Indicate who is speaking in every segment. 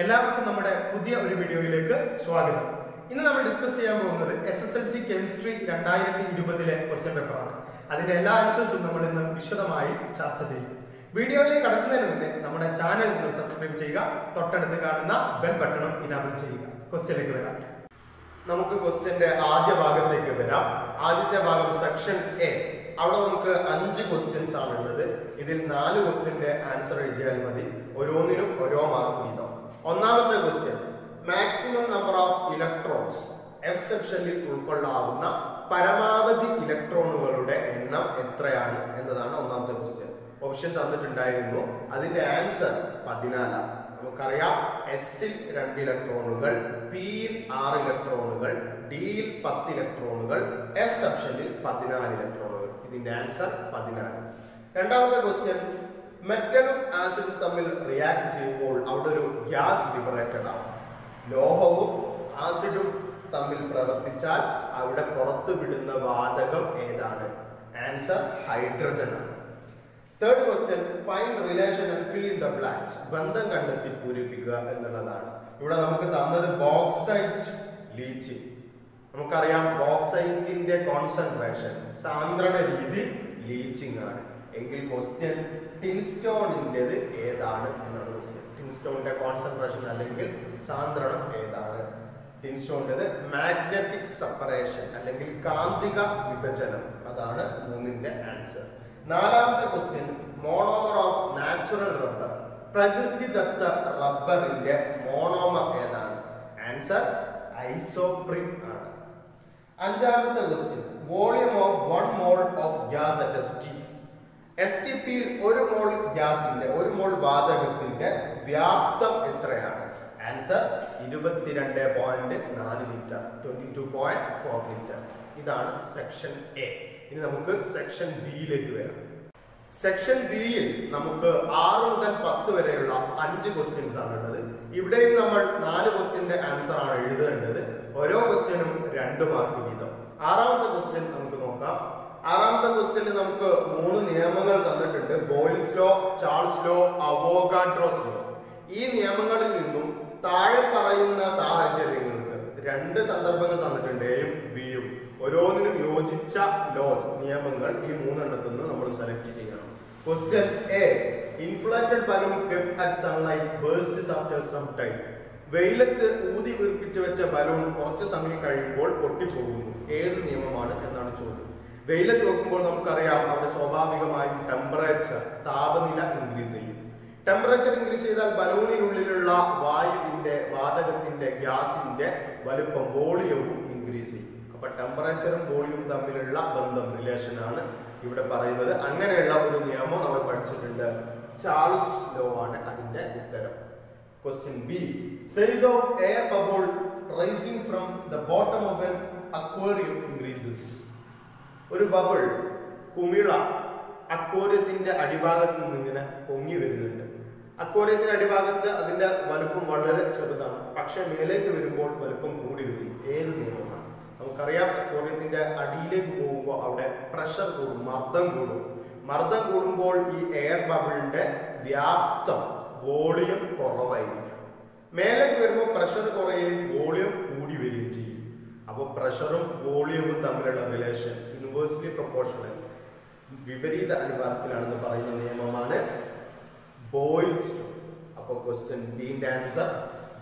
Speaker 1: എല്ലാവർക്കും നമ്മുടെ പുതിയ ഒരു വീഡിയോയിലേക്ക് സ്വാഗതം. ഇന്ന് നമ്മൾ ഡിസ്കസ് ചെയ്യാൻ പോകുന്നത് SSLC കെമിസ്ട്രി 2020 ക്വസ്റ്റ്യൻ പേപ്പറാണ്. അതിന്റെ എല്ലാ ആൻസേഴ്സും നമ്മൾ ഇന്ന് വിശദമായി ചർച്ച ചെയ്യും. വീഡിയോയിലേക്ക് കടക്കുന്നതിന് മുന്നേ നമ്മുടെ ചാനൽ നിങ്ങൾ സബ്സ്ക്രൈബ് ചെയ്യുക, തൊട്ടടുത്ത് കാണുന്ന ബെൽ ബട്ടണും ഇനാബിൾ ചെയ്യുക. ക്വസ്റ്റ്യനിലേക്ക് വരാം. നമുക്ക് ക്വസ്റ്റ്യന്റെ ആദ്യ ഭാഗത്തേക്ക് വരാം. ആദ്യത്തെ ഭാഗം സെക്ഷൻ എ. അവിടെ നമുക്ക് 5 ക്വസ്റ്റ്യൻസ് ആണുള്ളത്. ഇതിൽ 4 ക്വസ്റ്റ്യന്റെ ആൻസർ എഴുതിയാൽ മതി. ഓരോന്നിനും ഓരോ മാർക്ക് വീതം. ഒന്നാമത്തെ question, maximum number of electrons F സെക്ഷനിൽ ഉൾക്കൊള്ളാവുന്ന പരമാവധി ഇലക്ട്രോണുകളുടെ എണ്ണം എത്രയാണ് എന്നതാണ് ഒന്നാമത്തെ ക്വസ്റ്റ്യൻ. ഓപ്ഷൻ തന്നിട്ടുണ്ടായിരുന്നു. അതിന്റെ ആൻസർ 14. നമുക്കറിയാം, എസിൽ 2 ഇലക്ട്രോണുകൾ, പിയിൽ 6 ഇലക്ട്രോണുകൾ, ഡിയിൽ 10 ഇലക്ട്രോണുകൾ, എഫ് സെക്ഷനിൽ 14 ഇലക്ട്രോണുകൾ. ഇതിന്റെ ആൻസർ 14. രണ്ടാമത്തെ ക്വസ്റ്റ്യൻ, മെറ്റലും ആസിഡും തമ്മിൽ റിയാക്ട് ചെയ്യുമ്പോൾ അവിടെ ഒരു ഗ്യാസ് ലിബറേറ്റഡ് ആവും. ലോഹവും ആസിഡും തമ്മിൽ പ്രവർത്തിച്ചാൽ അവിടെ പുറത്തു വിടുന്ന വാതകം ഏതാണ്? ആൻസർ ഹൈഡ്രജൻ ആണ്. Third question, find relation and fill in the blanks. ബന്ധം കണ്ടെത്തി പൂരിപ്പിക്കുക എന്നുള്ളതാണ്. ഇവിടെ നമുക്ക് തന്നത് ബോക്സൈറ്റ് ലീച്ചിങ്. നമുക്കറിയാം, ബോക്സൈറ്റിന്റെ കോൺസെൻട്രേഷൻ സാന്ദ്രണ രീതി ലീച്ചിങ് ആണ്. എങ്കിൽ ക്വസ്റ്റ്യൻ ടിൻസ്റ്റോണിൻ്റെത് ഏതാണ് എന്നാണ് ക്വസ്റ്റ്യൻ. ടിൻസ്റ്റോണിന്റെ കോൺസെൻട്രേഷൻ അല്ലെങ്കിൽ സാന്ദ്രണം ഏതാണ്? ടിൻസ്റ്റോണിൻ്റെത് മാഗ്നറ്റിക് സെപ്പറേഷൻ അല്ലെങ്കിൽ കാന്തിക വിഭജനം. അതാണ് 3ന്റെ ആൻസർ. നാലാമത്തെ question, monomer of natural rubber. പ്രകൃതിദത്ത റബ്ബറിന്റെ മോണോമർ ഏതാണ്? ആൻസർ ഐസോപ്രിൻ ആണ്. അഞ്ചാമത്തെ question, volume of 1 mole of gas at STP. STPയിൽ 1 മോൾ ഗ്യാസിന്റെ 1 മോൾ വാതകത്തിന്റെ വ്യാപ്തം എത്രയാണ്? Answer 22.4 litre, 22.4 litre. ഇതാണ് സെക്ഷൻ എ. ഇനി നമുക്ക് സെക്ഷൻ ബിയിലേക്ക് വരാം. സെക്ഷൻ ബിയിൽ നമുക്ക് 6 മുതൽ 10 വരെയുള്ള 5 ക്വസ്റ്റ്യൻസ് ആണുള്ളത്. ഇവിടെയും നമ്മൾ 4 ക്വസ്റ്റ്യന്റെ ആൻസർ ആണ് എഴുതേണ്ടത്. ഓരോ ക്വസ്റ്റ്യനും 2 മാർക്ക് വീതം. ആറാമത്തെ ക്വസ്റ്റ്യൻ നമുക്ക് നോക്കാം. ആറാമത്തെ ക്വസ്റ്റ്യനിൽ നമുക്ക് 3 നിയമങ്ങൾ തന്നിട്ടുണ്ട്. Boyle's law, Charles law, Avogadro's law. ഈ നിയമങ്ങളിൽ നിന്നും താഴെ പറയുന്ന സാഹചര്യങ്ങൾക്ക് 2 സന്ദർഭങ്ങൾ തന്നിട്ടുണ്ട്, എയും ബിയും. ഓരോന്നിനും യോജിച്ച ലോസ്, നിയമങ്ങൾ ഈ 3 എണ്ണത്തിൽ നിന്ന് നമ്മൾ സെലക്ട് ചെയ്യണം. Question A, inflated balloon kept at sunlight bursts after some time. വെയിലത്ത് ഊതി വീർപ്പിച്ചു വെച്ച ബലൂൺ കുറച്ച് സമയം കഴിയുമ്പോൾ പൊട്ടിപ്പോകുന്നു. ഏത് നിയമമാണ് എന്നാണ് ചോദ്യം. വെയിലത്ത് വെക്കുമ്പോൾ നമുക്കറിയാം, അവിടെ സ്വാഭാവികമായും ടെമ്പറേച്ചർ, താപനില ഇൻക്രീസ് ചെയ്യും. ടെമ്പറേച്ചർ ഇൻക്രീസ് ചെയ്താൽ ബലൂണിനുള്ളിലുള്ള വായുവിന്റെ, വാതകത്തിന്റെ, ഗ്യാസിന്റെ വലുപ്പം, വോളിയവും ഇൻക്രീസ് ചെയ്യും. അപ്പൊ ടെമ്പറേച്ചറും വോളിയവും തമ്മിലുള്ള ബന്ധം, റിലേഷൻ ആണ് ഇവിടെ പറയുന്നത്. അങ്ങനെയുള്ള ഒരു നിയമം നമ്മൾ പഠിച്ചിട്ടുണ്ട്. ചാൾസ് ലോ ആണ് അതിന്റെ ഉത്തരം. Question B, size of air bubble rising from the bottom of an aquarium increases. ഒരു ബബിൾ, കുമിള, അക്വേറിയത്തിന്റെ അടിഭാഗത്ത് നിന്ന് ഇങ്ങനെ പൊങ്ങി വരുന്നുണ്ട്. അക്വേറിയത്തിന്റെ അടിഭാഗത്ത് അതിന്റെ വലുപ്പം വളരെ ചെറുതാണ്, പക്ഷെ മേലേക്ക് വരുമ്പോൾ വലുപ്പം കൂടി വരും. ഏത് നിയമമാണ്? നമുക്കറിയാം, അക്വേറിയത്തിന്റെ അടിയിലേക്ക് പോകുമ്പോൾ അവിടെ പ്രഷർ കൂടും, മർദ്ദം കൂടും. മർദ്ദം കൂടുമ്പോൾ ഈ എയർ ബബിളിന്റെ വ്യാപ്തം, വോളിയം കുറവായിരിക്കും. മേലേക്ക് വരുമ്പോൾ പ്രഷർ കുറയുകയും വോളിയം കൂടി വരികയും ചെയ്യും. അപ്പോൾ പ്രഷറും വോളിയവും തമ്മിലുള്ള റിലേഷൻ ഇൻവേഴ്സ്ലി പ്രൊപ്പോർഷണൽ, വിപരീത അനുപാതത്തിലാണെന്ന് പറയുന്ന നിയമമാണ് ബോയിൽസ് ലോ. അപ്പോൾ ക്വസ്റ്റ്യൻ ബിന്റെ ആൻസർ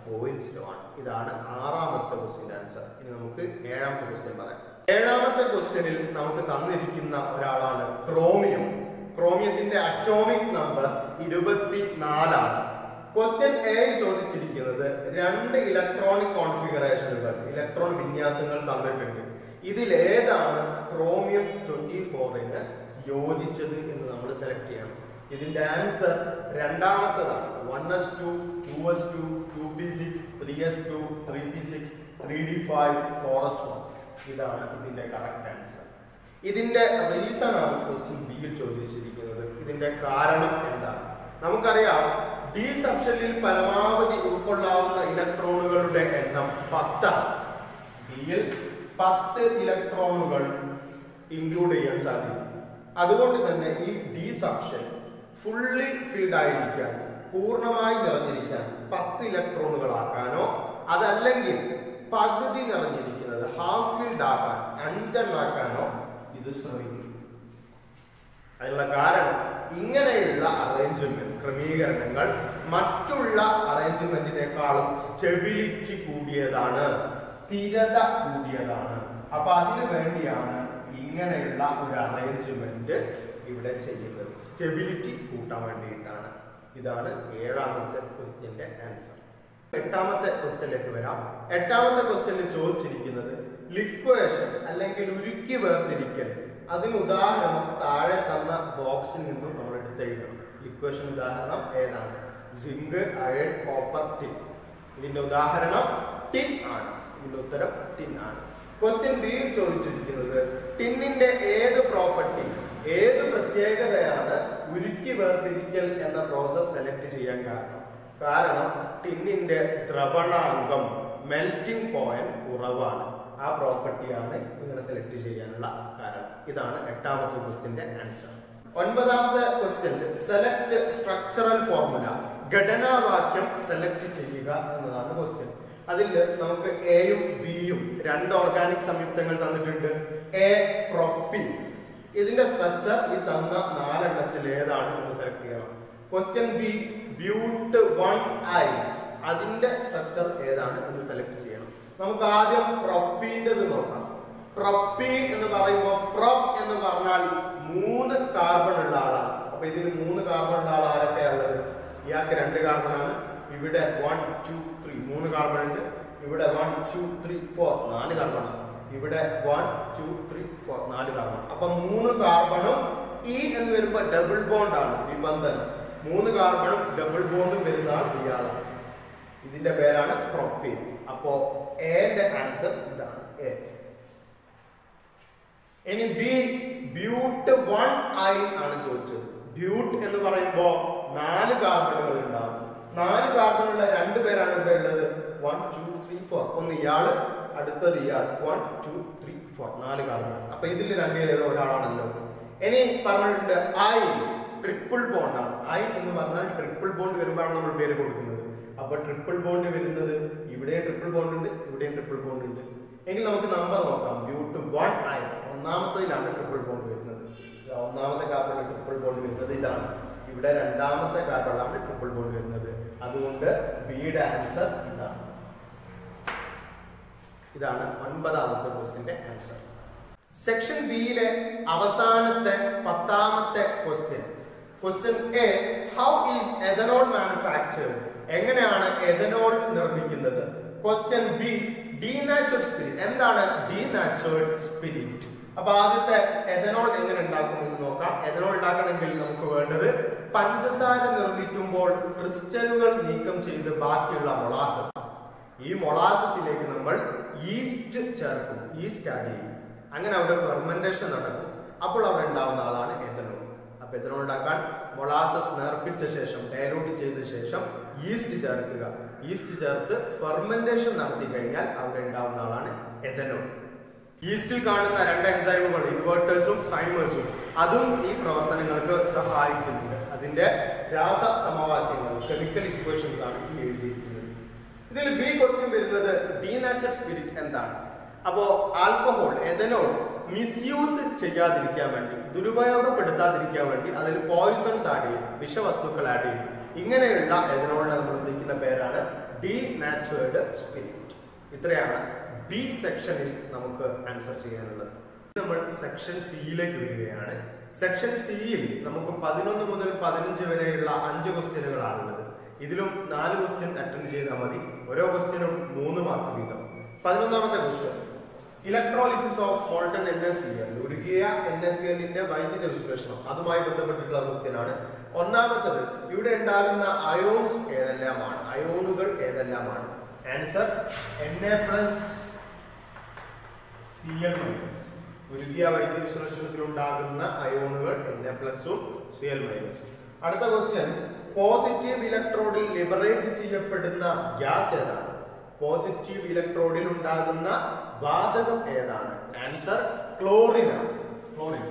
Speaker 1: ബോയിൽസ് ലോ ആണ്. ഇതാണ് 6ാമത്തെ ക്വസ്റ്റ്യന്റെ ആൻസർ. ഇനി നമുക്ക് 7ാമത്തെ ക്വസ്റ്റ്യൻ പറയാം. 7ാമത്തെ ക്വസ്റ്റ്യനിൽ നമുക്ക് തന്നിരിക്കുന്ന ഒരാളാണ് ക്രോമിയം. ക്രോമിയത്തിന്റെ അറ്റോമിക് നമ്പർ 24 ആണ്. ക്വസ്റ്റ്യൻ എയിൽ ചോദിച്ചിരിക്കുന്നത് 2 ഇലക്ട്രോണിക് കോൺഫിഗറേഷനുകൾ, ഇലക്ട്രോൺ വിന്യാസങ്ങൾ തന്നിട്ടുണ്ട്. ഇതിലേതാണ് ക്രോമിയം 24ന് യോജിച്ചത് എന്ന് നമ്മൾ സെലക്ട് ചെയ്യണം. ഇതിന്റെ answer രണ്ടാമത്തേതാണ്. 1s2, 2s2, 2p6, 3s2, 3p6, 3d5, 4s1. ഇതാണ് ഇതിന്റെ കറക്റ്റ് ആൻസർ. ഇതിന്റെ റീസൺ ആണ് ക്വസ്റ്റ്യൻ ബിയിൽ ചോദിച്ചിരിക്കുന്നത്. ഇതിന്റെ കാരണം എന്താണ്? നമുക്കറിയാം, ഡി സബ്ഷനിൽ പരമാവധി ഉൾക്കൊള്ളാവുന്ന ഇലക്ട്രോണുകളുടെ എണ്ണം 10 ആണ്. ഡിയിൽ 10 ഇലക്ട്രോണുകൾ ഇൻക്ലൂഡ് ചെയ്യാൻ സാധിക്കും. അതുകൊണ്ട് തന്നെ ഈ ഡി സബ്ഷൻ ഫുള്ളി ഫിൽഡ് ആയിരിക്കാൻ, പൂർണ്ണമായി നിറഞ്ഞിരിക്കാൻ 10 ഇലക്ട്രോണുകളാക്കാനോ അതല്ലെങ്കിൽ പകുതി നിറഞ്ഞിരിക്കുന്നത് ഹാഫ് ഫിൽഡ് ആക്കാൻ 5 എണ്ണാക്കാനോ ഇത് ശ്രമിക്കും. അതിനുള്ള കാരണം ഇങ്ങനെയുള്ള അറേഞ്ച്മെന്റ് ക്രമീകരണങ്ങൾ മറ്റുള്ള അറേഞ്ച്മെന്റിനേക്കാളും സ്റ്റെബിലിറ്റി കൂടിയതാണ്, സ്ഥിരത കൂടിയതാണ്. അപ്പൊ അതിനു വേണ്ടിയാണ് ഇങ്ങനെയുള്ള ഒരു അറേഞ്ച്മെന്റ് ഇവിടെ ചെയ്യുന്നത്, സ്റ്റെബിലിറ്റി കൂട്ടാൻ വേണ്ടിയിട്ടാണ്. ഇതാണ് 7ാമത്തെ ക്വസ്റ്റ്യന്റെ ആൻസർ. 8ാമത്തെ ക്വസ്റ്റ്യനിലേക്ക് വരാം. 8ാമത്തെ ക്വസ്റ്റ്യനിൽ ചോദിച്ചിരിക്കുന്നത് ലിക്വേഷൻ അല്ലെങ്കിൽ ഉരുക്കി വേർതിരിക്കൽ. അതിന് ഉദാഹരണം താഴെ തന്ന ബോക്സിൽ നിന്നും നമ്മൾ എടുത്തെഴുതണം. ലിക്വേഷൻ ഉദാഹരണം ഏതാണ്? Zinc, iron, copper, tin. ഇതിന്റെ ഉദാഹരണം ടിൻ ആണ്. ഇതിന്റെ ഉത്തരം ടിൻ ആണ്. ക്വസ്റ്റ്യൻ ബി ചോദിച്ചിരിക്കുന്നത് ടിന്നിന്റെ ഏത് പ്രോപ്പർട്ടി, ഏത് പ്രത്യേകതയാണ് ഉരുക്കി വേർതിരിക്കൽ എന്ന പ്രോസസ് സെലക്ട് ചെയ്യാൻ കാരണം ടിന്നിന്റെ ദ്രവണാങ്കം, മെൽറ്റിംഗ് പോയിന്റ് കുറവാണ്. ആ പ്രോപ്പർട്ടിയാണ് ഇങ്ങനെ സെലക്ട് ചെയ്യാനുള്ള കാരണം. ഇതാണ് 8ാമത്തെ ക്വസ്റ്റ്യന്റെ ആൻസർ. 9ാമത്തെ ക്വസ്റ്റ്യൻ സെലക്ട് സ്ട്രക്ചറൽ ഫോർമുല, ഘടനാവാക്യം സെലക്ട് ചെയ്യുക എന്നതാണ് ക്വസ്റ്റ്യൻ. അതിൽ നമുക്ക് എയും ബിയും 2 ഓർഗാനിക് സംയുക്തങ്ങൾ തന്നിട്ടുണ്ട്. എ പ്രൊപ്പീൻ, ഇതിന്റെ സ്ട്രക്ചർ ഈ തന്ന 4 എണ്ണത്തിൽ ഏതാണ് എന്ന് സെലക്ട് ചെയ്യണം. ക്വസ്റ്റ്യൻ ബി ബ്യൂട്ട് 1I, അതിന്റെ സ്ട്രക്ചർ ഏതാണ് എന്ന് സെലക്ട് ചെയ്യണം. നമുക്ക് ആദ്യം പ്രൊപ്പീൻ്റെത് നോക്കാം. പ്രൊപ്പീൻ എന്ന് പറയുമ്പോൾ പ്രൊപ് എന്ന് പറഞ്ഞാൽ 3 കാർബൺ ഉള്ള ആളാണ്. അപ്പൊ ഇതിന് 3 കാർബൺ ഉള്ള ആൾ ആരൊക്കെയാണ് ഉള്ളത്? ഇയാൾക്ക് 2 കാർബൺ ആണ്. ഇവിടെ 1 2 3 3 കാർബൺ ഉണ്ട്. ഇവിടെ 1 2 3 4 4 കാർബൺ ആണ്. ഇവിടെ 1 2 3 4 4 കാർബൺ. അപ്പൊ 3 കാർബണും ഇ എന്ന് വരുമ്പോൾ ഡബിൾ ബോണ്ട് ആണ്, ദ്വിബന്ധനം. 3 കാർബണും ഡബിൾ ബോണ്ടും വരുന്ന ആൾ ഇയാളാണ്. ഇതിന്റെ പേരാണ് പ്രൊപ്പീൻ. അപ്പോ എന്റെ ആൻസർ ഇതാണ് എ. ഇനി ബി ബ്യൂട്ട് 1I ആണ് ചോദിച്ചത്. ബ്യൂട്ട് എന്ന് പറയുമ്പോൾ 4 കാർബണുകൾ ഉണ്ടാവും. 4 കാർബണുള്ള 2 പേരാണ് ഇവിടെ ഉള്ളത്. 1 2 3 4. ഒന്ന് ഇയാള്, അടുത്തത് ഇയാൾ. 1 2 3 4 4 കാർബൺ. അപ്പൊ ഇതിൽ 2 ഏതോ ഒരാളാണല്ലോ. ഇനി പറഞ്ഞിട്ടുണ്ട് ഐ ട്രിപ്പിൾ ബോണ്ട് ആണ്. ഐ എന്ന് പറഞ്ഞാൽ ട്രിപ്പിൾ ബോണ്ട് വരുമ്പോഴാണ് നമ്മൾ പേര് കൊടുക്കുന്നത്. അപ്പൊ ട്രിപ്പിൾ ബോണ്ട് വരുന്നത് ഇവിടെയും ട്രിപ്പിൾ ബോണ്ട് ഉണ്ട്, ഇവിടെയും ട്രിപ്പിൾ ബോണ്ട് ഉണ്ട്. എങ്കിൽ നമുക്ക് നമ്പർ നോക്കാം. ബ്യൂട്ട് 1I, 1ാമത്തേലാണ് ട്രിപ്പിൾ ബോണ്ട് വരുന്നത്. 1ാമത്തെ കാർബണിൽ ട്രിപ്പിൾ ബോണ്ട് വരുന്നത് ഇതാണ്. ഇവിടെ 2ാമത്തെ കാർബണിലാണ് ട്രിപ്പിൾ ബോണ്ട് വരുന്നത്. അതുകൊണ്ട് ബിയുടെ ആൻസർ ഇതാണ്. ഇതാണ് 9ാമത്തെ ക്വസ്റ്റ്യന്റെ ആൻസർ. സെക്ഷൻ ബിയിലെ അവസാനത്തെ 10ാമത്തെ question. Question A, how is ethanol manufactured? എങ്ങനെയാണ് എഥനോൾ നിർമ്മിക്കുന്നത്? Question B, denatured spirit. എന്താണ് ഡീനാച്ചുറഡ് സ്പിരിറ്റ്? അപ്പൊ ആദ്യത്തെ എഥനോൾ എങ്ങനെ ഉണ്ടാക്കും എന്ന് നോക്കാം. എഥനോൾ ഉണ്ടാക്കണമെങ്കിൽ നമുക്ക് വേണ്ടത് പഞ്ചസാര നിർമ്മിക്കുമ്പോൾ ക്രിസ്റ്റലുകൾ നീക്കം ചെയ്ത് ബാക്കിയുള്ള മൊളാസസ്, ഈ മൊളാസസിലേക്ക് നമ്മൾ ഈസ്റ്റ് ചേർക്കും, ഈസ്റ്റ് ആഡ് ചെയ്യും. അങ്ങനെ അവിടെ ഫെർമെന്റേഷൻ നടക്കും. അപ്പോൾ അവിടെ ഉണ്ടാവുന്ന ആളാണ് എഥനോൾ. അപ്പൊ എഥനോൾ ഉണ്ടാക്കാൻ മൊളാസസ് നേർപ്പിച്ച ശേഷം, ഡയലൂട്ട് ചെയ്ത ശേഷം ഈസ്റ്റ് ചേർക്കുക. ഈസ്റ്റ് ചേർത്ത് ഫെർമെന്റേഷൻ നടത്തി കഴിഞ്ഞാൽ അവിടെ ഉണ്ടാവുന്ന ആളാണ് എഥനോൾ. ഈസ്റ്റിൽ കാണുന്ന 2 എൻസൈമുകൾ, ഇൻവേർട്ടേഴ്സും സൈമേഴ്സും, അതും ഈ പ്രവർത്തനങ്ങൾക്ക് സഹായിക്കുന്നുണ്ട്. അതിന്റെ രാസ സമവാക്യങ്ങൾ, കെമിക്കൽ ഇക്വേഷൻസ് ആണ് ഈ എഴുതിയിരിക്കുന്നത്. ഇതിൽ ബി ക്വസ്റ്റ്യൻ വരുന്നത് ഡീനാച്ചുറഡ് സ്പിരിറ്റ് എന്താണ്? അപ്പോ ആൽക്കഹോൾ, എഥനോൾ മിസ്യൂസ് ചെയ്യാതിരിക്കാൻ വേണ്ടി, ദുരുപയോഗപ്പെടുത്താതിരിക്കാൻ വേണ്ടി അതിൽ പോയിസൺസ് ആഡ് ചെയ്യും, വിഷവസ്തുക്കൾ ആഡ് ചെയ്യും. ഇങ്ങനെയുള്ള എഥനോളിനെ നമ്മൾ വിളിക്കുന്ന പേരാണ് ഡീനാച്ചുറഡ് സ്പിരിറ്റ്. ഇത്രയാണ് ബി സെക്ഷനിൽ നമുക്ക് ആൻസർ ചെയ്യാനുള്ളത്. നമ്മൾ സെക്ഷൻ സിയിലേക്ക് വരികയാണ്. സെക്ഷൻ സിയിൽ നമുക്ക് 11 മുതൽ 15 വരെയുള്ള 5 ക്വസ്റ്റ്യനുകളാണുള്ളത്. ഇതിലും 4 ക്വസ്റ്റ്യൻ അറ്റൻഡ് ചെയ്താൽ മതി. ഓരോ ക്വസ്റ്റ്യനും 3 മാർക്ക് വീതം. 11ാമത്തെ question, electrolysis of molten NaCl, ഉരുകിയ NaClന്റെ വൈദ്യുത വിശ്ലേഷണം, അതുമായി ബന്ധപ്പെട്ടിട്ടുള്ള ക്വസ്റ്റ്യൻ ആണ്. 1ാമത്തത്, ഇവിടെ ഉണ്ടാകുന്ന അയോൺസ് ഏതെല്ലാമാണ്, അയോണുകൾ ഏതെല്ലാമാണ്? Answer Na+Cl-. ഉരുകിയ വൈദ്യുത വിശ്ലേഷണത്തിൽ ഉണ്ടാകുന്ന അയോണുകൾ Na+ഉം Cl-. അടുത്ത ക്വസ്റ്റ്യൻ, പോസിറ്റീവ് ഇലക്ട്രോഡിൽ ലിബറേറ്റ് ചെയ്യപ്പെടുന്ന ഗ്യാസ് ഏതാണ്? പോസിറ്റീവ് ഇലക്ട്രോഡിൽ ഉണ്ടാകുന്ന വാതകം ഏതാണ്? ആൻസർ ക്ലോറിൻ ആണ്. ക്ലോറിൻ.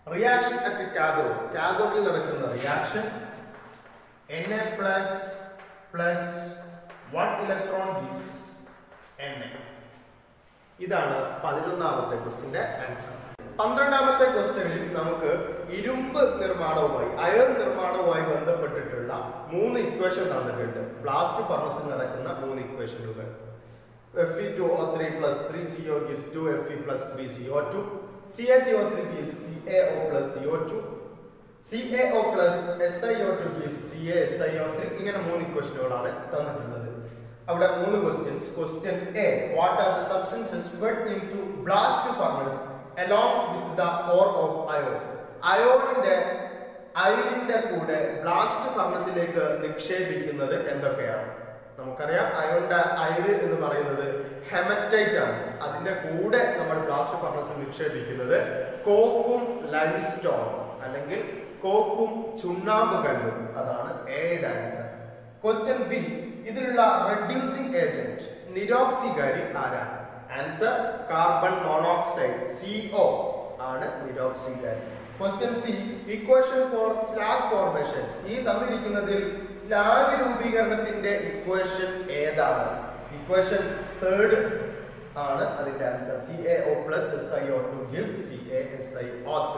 Speaker 1: റിയാക്ഷൻ അറ്റ് കാഥോഡ്, കാഥോഡിൽ നടക്കുന്ന reaction Na+ plus 1 electron gives Na. ഇതാണ് 11ാമത്തെ ക്വസ്റ്റ്യന്റെ ആൻസർ. 12ാമത്തെ ക്വസ്റ്റ്യനിൽ നമുക്ക് ഇരുമ്പ് നിർമ്മാണവുമായി അയൺ നിർമ്മാണവുമായി ബന്ധപ്പെട്ടിട്ടുള്ള 3 ഇക്വേഷൻ തന്നിട്ടുണ്ട്. ബ്ലാസ്റ്റ് ഫർണസിൽ നടക്കുന്ന 3 ഇക്വേഷനുകൾ. Fe2O3 plus 3CO gives 2Fe plus 3CO2. CaCO3 gives CaO plus CO2. CaO plus SiO2 gives CaSiO3. ഇങ്ങനെ 3 ഇക്വേഷനുകളാണ് തന്നിട്ടുള്ളത്. അവിടെ 3 questions. Question A, what are the substances fed into blast furnace along with the ore of iron? അയണിന്റെ കൂടെ blast ഫർണസിലേക്ക് നിക്ഷേപിക്കുന്നത് എന്തൊക്കെയാണ്? നമുക്കറിയാം അയണിന്റെ അയിര് എന്ന് പറയുന്നത് haematite ആണ്. അതിന്റെ കൂടെ നമ്മൾ ബ്ലാസ്റ്റ് ഫർണസിൽ നിക്ഷേപിക്കുന്നത് കോക്കും ലൈംസ്റ്റോൺ അല്ലെങ്കിൽ കോക്കും ചുണ്ണാമ്പ് കല്ലും. അതാണ് എയുടെ ആൻസർ. ക്വസ്റ്റ്യൻ ബി, ഇതിലുള്ള റെഡ്യൂസിംഗ് ഏജന്റ് നിരോക്സികാരി ആരാണ്? ആൻസർ കാർബൺ മോണോക്സൈഡ് CO ആണ് നിരോക്സികാരി. Question C, equation for slag formation. ഈ തന്നിരിക്കുന്നതിൽ സ്ലാഗ് രൂപീകരണത്തിന്റെ ഇക്വേഷൻ ഏതാണ്? ഇക്വേഷൻ 3 ആണ് അതിന്റെ answer. CaO plus SiO2 gives CaSiO3.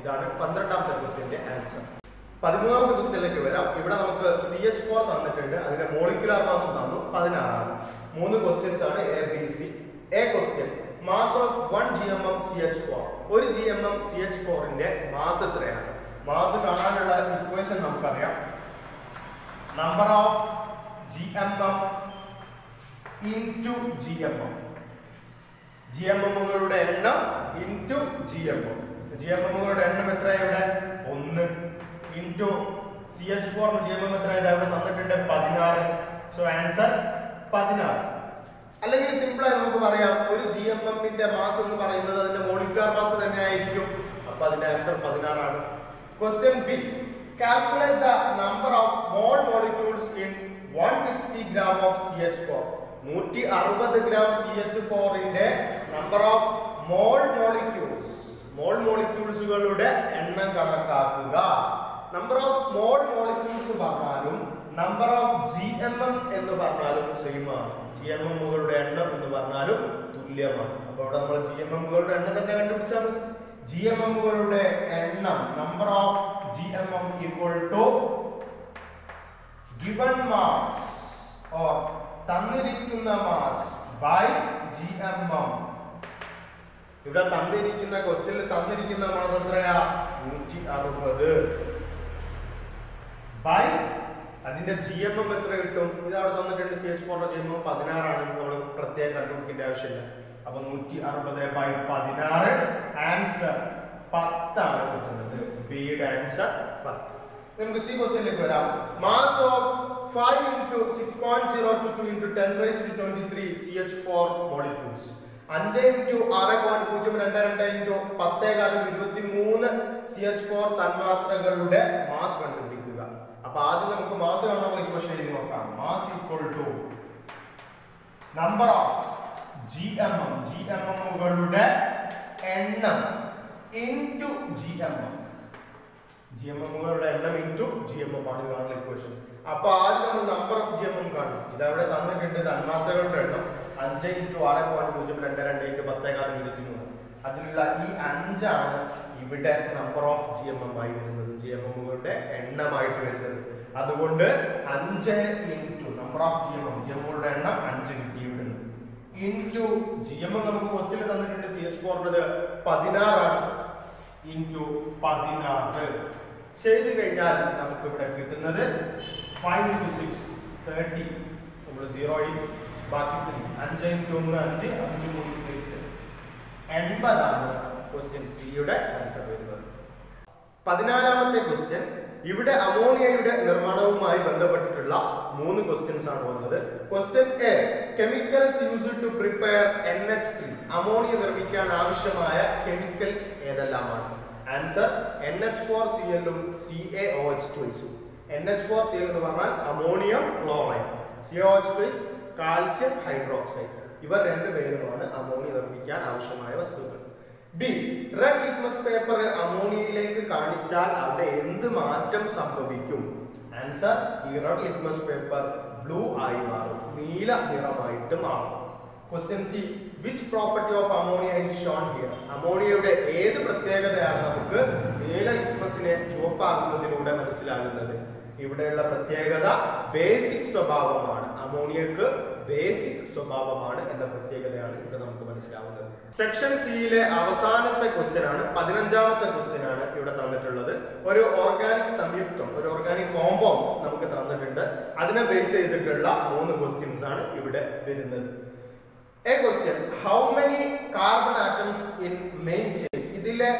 Speaker 1: ഇതാണ് 12ാമത്തെ ക്വസ്റ്റ്യന്റെ ആൻസർ. 13ാമത്തെ ക്വസ്റ്റ്യനിലേക്ക് വരാം. ഇവിടെ നമുക്ക് CH4 തന്നിട്ടുണ്ട്. അതിന്റെ മോളിക്യുലർ മാസ് തന്നു 16 ആണ്. 3 ക്വസ്റ്റ്യൻസ് ആണ് ABC. A question, mass of 1 GMM CH4. 1 GMM CH4 ന്റെ മാസ് എത്രയാണ്? മാസ് കാണാനുള്ള ഇക്വേഷൻ നമുക്കറിയാം. Number of GMM into GMM. GMMകളുടെ എണ്ണം into GMM. GMMകളുടെ എണ്ണം എത്രയാണ് ഇവിടെ? 1 into CH4 GMM എത്രയാണ്? അവിടെ തന്നിട്ടുണ്ട് 16. So answer 16. അല്ലെങ്കിൽ സിമ്പിൾ ആയി നമുക്ക് പറയാം, ഒരു GMMന്റെ മാസ് എന്ന് പറയുന്നത് അതിന്റെ മോളിക്യുലർ മാസ് തന്നെ ആയിരിക്കും. അപ്പോൾ അതിന്റെ ആൻസർ 16 ആണ്. Question B, calculate the number of mall molecules in 160 gram of CH4. 160 gram CH4 ന്റെ നമ്പർ ഓഫ് മോൾ മോളിക്യൂൾസുകളുടെ എണ്ണം കണക്കാക്കുക. നമ്പർ ഓഫ് മോൾ മോളിക്യൂൾസ് പറഞ്ഞാലും നമ്പർ ഓഫ് GMM എന്ന് പറഞ്ഞാലും സെയിം ആണ്. GMMകളുടെ എണ്ണം എന്ന് പറഞ്ഞാലും തുല്യമാണ്. അപ്പോൾ ഇവിടെ നമ്മൾ GMMകളുടെ എണ്ണം തന്നെ കണ്ടുപിടിച്ചാൽ മതി. GMMകളുടെ എണ്ണം, number of GMM equal to given mass or തന്നിരിക്കുന്ന മാസ് ബൈ GMM. ഇവിടെ തന്നിരിക്കുന്ന ക്വസ്റ്റ്യനിൽ തന്നിരിക്കുന്ന മാസ് എത്രയാ? 160 ബൈ അതിന്റെ GMM എത്ര കിട്ടും? ഇത് അവിടെ തന്നിട്ടുണ്ട്. CH4 GMM 16 ആണ്. നമ്മൾ പ്രത്യേകം കണ്ടുപിടിക്കേണ്ട ആവശ്യമില്ല. അപ്പൊ 160 ബൈ 16 ആൻസർ 10 ആണ് കിട്ടുന്നത്. ബിയുടെ ആൻസർ 10. നമുക്ക് സി ക്വസ്റ്റ്യനിലേക്ക് വരാം. Mass of 5 into 6.022 into 10⁻23 CH4 molecules. 5 into 6.022 into 10⁻23 CH4 തന്മാത്രകളുടെ മാസ് കണ്ടുപിടിക്കുക. അപ്പൊ ആദ്യം നമുക്ക് മാസ് കാണാനുള്ള ഇക്വേഷൻ എഴുതി നോക്കാം. Mass equal to number of GMMകളുടെ എണ്ണം ഇൻടു GMMകളുടെ എണ്ണം ഇൻടു GMM ആണ് കാണുന്ന ഇക്വേഷൻ. അപ്പൊ ആദ്യം നമ്മൾ നമ്പർ ഓഫ് GMM കാണും. ഇതവിടെ തന്നിട്ടുണ്ട് തന്മാത്രകളുടെ എണ്ണം 5 into 6.022 into 10⁻23. അതിലുള്ള ഈ 5 ആണ് ഇവിടെ നമ്പർ ഓഫ് GMM ആയി വരുന്നത്, GMMകളുടെ എണ്ണമായിട്ട് വരുന്നത്. അതുകൊണ്ട് 5 into നമ്പർ ഓഫ് GMMകളുടെ എണ്ണം 5 കിട്ടി ഇവിടുന്ന്. ഇൻടു GMM നമുക്ക് ക്വസ്റ്റ്യൻ തന്നിട്ടുണ്ട് CH4 16 ആണ്. ഇൻടു 16 ചെയ്ത് കഴിഞ്ഞാൽ നമുക്ക് ഇവിടെ കിട്ടുന്നത് 5 into 6 30. നമ്മൾ 0 ബാക്കി 3. 5 into 1 5, 5 3 8. 80 ആണ് ക്വസ്റ്റ്യൻ സിയുടെ ആൻസർ വരുന്നത്. 14ാമത്തെ ക്വസ്റ്റ്യൻ, ഇവിടെ അമോണിയയുടെ നിർമ്മാണവുമായി ബന്ധപ്പെട്ടിട്ടുള്ള 3 ക്വസ്റ്റ്യൻസ് ആണ് വന്നത്. Question A, chemicals used to prepare NH3. Ammonia നിർമ്മിക്കാൻ ആവശ്യമായ കെമിക്കൽസ് ഏതെല്ലാമാണ്? ആൻസർ NH4Cl ഉം CaOH2 ഉം. NH4Cl എന്ന് പറഞ്ഞാൽ ammonium chloride, CaOH2 calcium hydroxide. ഇവർ രണ്ടുപേരുമാണ് അമോണിയ നിർമ്മിക്കാൻ ആവശ്യമായ വസ്തുക്കൾ. ബി, റെഡ് ലിറ്റ്മസ് പേപ്പർ അമോണിയയിലേക്ക് കാണിച്ചാൽ അവിടെ എന്ത് മാറ്റം സംഭവിക്കും? ആൻസർ, ഈ റെഡ് ലിറ്റ്മസ് പേപ്പർ ബ്ലൂ ആയി മാറും, നീല നിറമായിട്ട് മാറും. Question C, which property of ammonia is shown here? അമോണിയയുടെ ഏത് പ്രത്യേകതയാണ് നമുക്ക് നീല ലിറ്റ്മസിനെ ചുവപ്പാകുന്നതിലൂടെ മനസ്സിലാകുന്നത്? ഇവിടെയുള്ള പ്രത്യേകത ബേസിക് സ്വഭാവമാണ്. അമോണിയക്ക് ബേസിക് സ്വഭാവമാണ് എന്ന പ്രത്യേകതയാണ് ഇവിടെ നമുക്ക് മനസ്സിലാവുന്നത്. സെക്ഷൻ സിയിലെ അവസാനത്തെ ക്വസ്റ്റ്യൻ ആണ്, 15ാമത്തെ ക്വസ്റ്റ്യൻ ആണ് ഇവിടെ തന്നിട്ടുള്ളത്. ഒരു ഓർഗാനിക് സംയുക്തം, ഒരു ഓർഗാനിക് കോമ്പൗണ്ട് നമുക്ക് തന്നിട്ടുണ്ട്. അതിനെ ബേസ് ചെയ്തിട്ടുള്ള 3 ക്വസ്റ്റ്യൻസ് ആണ് ഇവിടെ വരുന്നത്. A question, how many carbon atoms in main chain? ഇതിലെ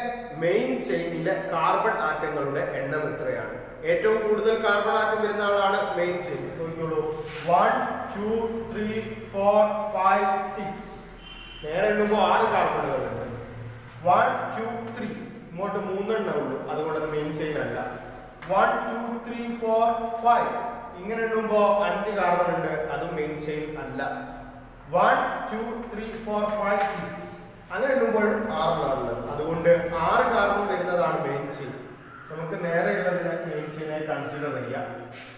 Speaker 1: മെയിൻ ചെയിനിലെ കാർബൺ ആറ്റങ്ങളുടെ എണ്ണം എത്രയാണ്? ഏറ്റവും കൂടുതൽ കാർബൺ ആറ്റം വരുന്ന ആളാണ് മെയിൻ ചെയിൻ. നോക്കിക്കോളൂ, 1 2 3 4 5 6. നേരെ എണ്ണുമ്പോൾ 6 കാർബണുകളുണ്ട്. 1 2 3, ഇങ്ങോട്ട് 3 എണ്ണേ ഉള്ളൂ, അതുകൊണ്ട് അത് മെയിൻ ചെയിൻ അല്ല. 1 2 3 4 5, ഇങ്ങനെ എണ്ണുമ്പോൾ 5 കാർബൺ ഉണ്ട്, അതും മെയിൻ ചെയിൻ അല്ല. 1 2 3 4 5 6, അങ്ങനെ എണ്ണുമ്പോൾ 6 ഉള്ളത്, അതുകൊണ്ട് 6 കാർബൺ വരുന്നതാണ് മെയിൻ ചെയിൻ. നമുക്ക് നേരെ ഉള്ളതിനെ മെയിൻ ചെയിനായി കൺസിഡർ ചെയ്യാം.